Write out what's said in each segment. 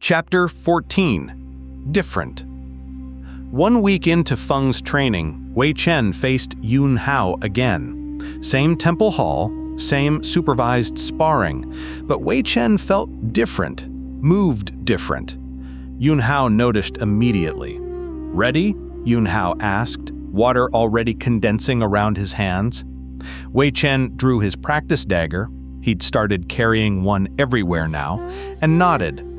Chapter 14. Different. 1 week into Feng's training, Wei Chen faced Yun Hao again. Same temple hall, same supervised sparring, but Wei Chen felt different, moved different. Yun Hao noticed immediately. "Ready?" Yun Hao asked, water already condensing around his hands. Wei Chen drew his practice dagger, he'd started carrying one everywhere now, and nodded.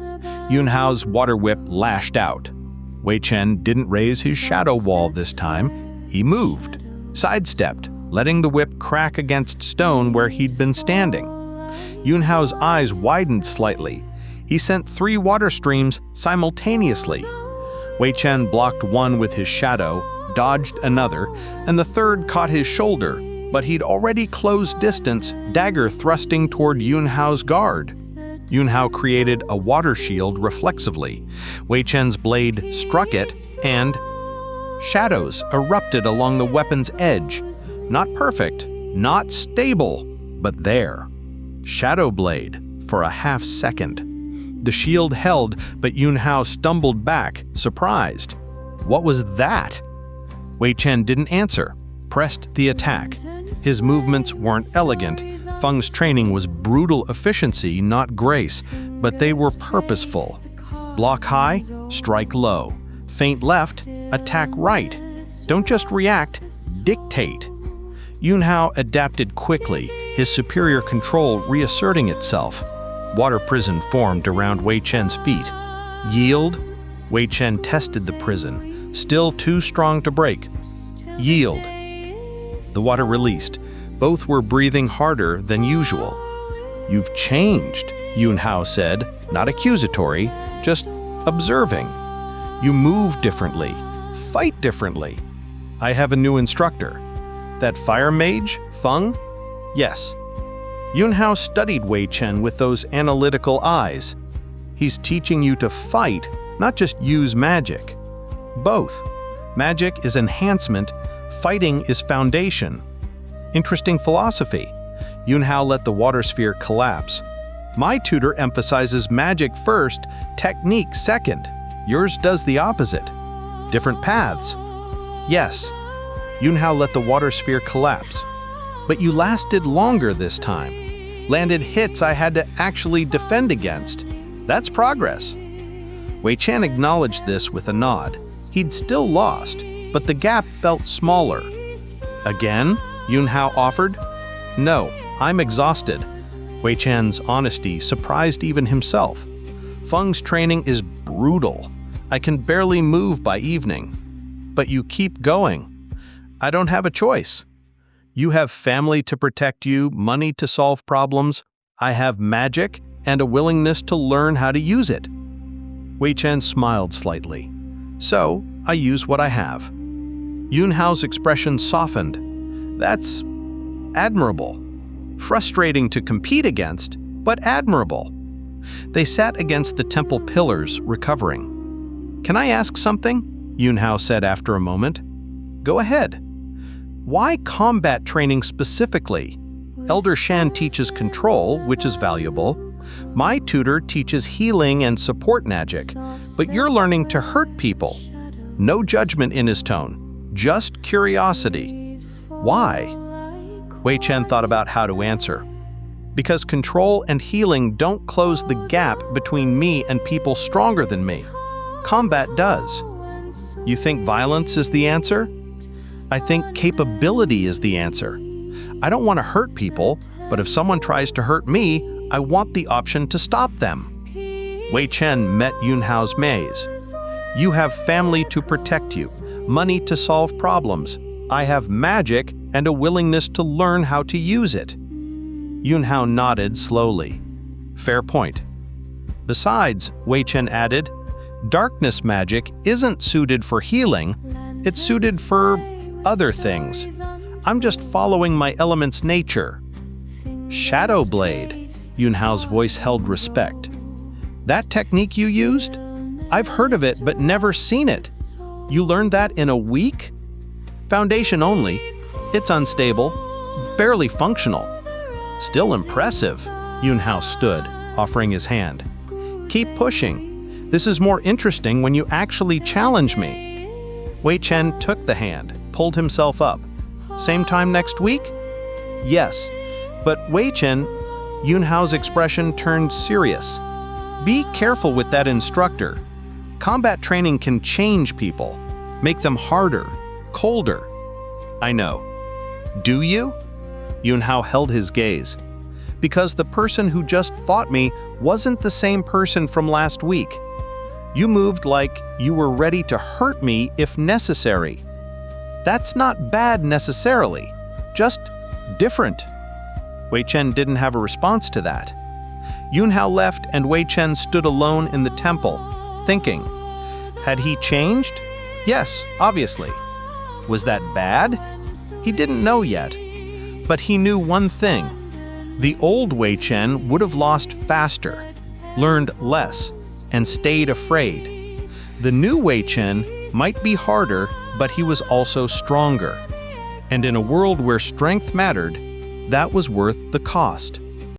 Yun Hao's water whip lashed out. Wei Chen didn't raise his shadow wall this time. He moved, sidestepped, letting the whip crack against stone where he'd been standing. Yun Hao's eyes widened slightly. He sent 3 water streams simultaneously. Wei Chen blocked one with his shadow, dodged another, and the third caught his shoulder, but he'd already closed distance, dagger thrusting toward Yun Hao's guard. Yun Hao created a water shield reflexively. Wei Chen's blade struck it, and shadows erupted along the weapon's edge. Not perfect, not stable, but there. Shadow blade for a half second. The shield held, but Yun Hao stumbled back, surprised. What was that? Wei Chen didn't answer, pressed the attack. His movements weren't elegant. Feng's training was brutal efficiency, not grace, but they were purposeful. Block high, strike low. Feint left, attack right. Don't just react, dictate. Yun Hao adapted quickly, his superior control reasserting itself. Water prison formed around Wei Chen's feet. Yield? Wei Chen tested the prison, still too strong to break. Yield. The water released. Both were breathing harder than usual. "You've changed," Yun Hao said, not accusatory, just observing. "You move differently, fight differently. I have a new instructor." "That fire mage, Feng?" "Yes." Yun Hao studied Wei Chen with those analytical eyes. "He's teaching you to fight, not just use magic." "Both. Magic is enhancement, fighting is foundation." Interesting philosophy. Yun Hao let the water sphere collapse. "My tutor emphasizes magic first, technique second. Yours does the opposite. Different paths." "Yes." Yun Hao let the water sphere collapse. "But you lasted longer this time. Landed hits I had to actually defend against. That's progress." Wei Chen acknowledged this with a nod. He'd still lost, but the gap felt smaller. "Again?" Yun Hao offered. "No, I'm exhausted." Wei Chen's honesty surprised even himself. "Feng's training is brutal. I can barely move by evening." "But you keep going." "I don't have a choice. You have family to protect you, money to solve problems. I have magic and a willingness to learn how to use it." Wei Chen smiled slightly. "So, I use what I have." Yun Hao's expression softened. "That's admirable. Frustrating to compete against, but admirable." They sat against the temple pillars, recovering. "Can I ask something?" Yun Hao said after a moment. "Go ahead." "Why combat training specifically? Elder Shan teaches control, which is valuable. My tutor teaches healing and support magic, but you're learning to hurt people." No judgment in his tone, just curiosity. "Why?" Wei Chen thought about how to answer. "Because control and healing don't close the gap between me and people stronger than me. Combat does." "You think violence is the answer?" "I think capability is the answer. I don't want to hurt people, but if someone tries to hurt me, I want the option to stop them." Wei Chen met Yun Hao's maze. "You have family to protect you, money to solve problems. I have magic and a willingness to learn how to use it." Yun Hao nodded slowly. "Fair point." "Besides," Wei Chen added, "darkness magic isn't suited for healing, it's suited for other things. I'm just following my element's nature." "Shadow blade," Yun Hao's voice held respect. "That technique you used? I've heard of it but never seen it. You learned that in a week?" "Foundation only. It's unstable, barely functional." "Still impressive." Yun Hao stood, offering his hand. "Keep pushing. This is more interesting when you actually challenge me." Wei Chen took the hand, pulled himself up. "Same time next week?" "Yes, but Wei Chen," Yun Hao's expression turned serious. "Be careful with that instructor. Combat training can change people, make them harder, colder." "I know." "Do you?" Yun Hao held his gaze. "Because the person who just fought me wasn't the same person from last week. You moved like you were ready to hurt me if necessary. That's not bad necessarily, just different." Wei Chen didn't have a response to that. Yun Hao left and Wei Chen stood alone in the temple, thinking. Had he changed? Yes, obviously. Was that bad? He didn't know yet. But he knew one thing. The old Wei Chen would have lost faster, learned less, and stayed afraid. The new Wei Chen might be harder, but he was also stronger. And in a world where strength mattered, that was worth the cost.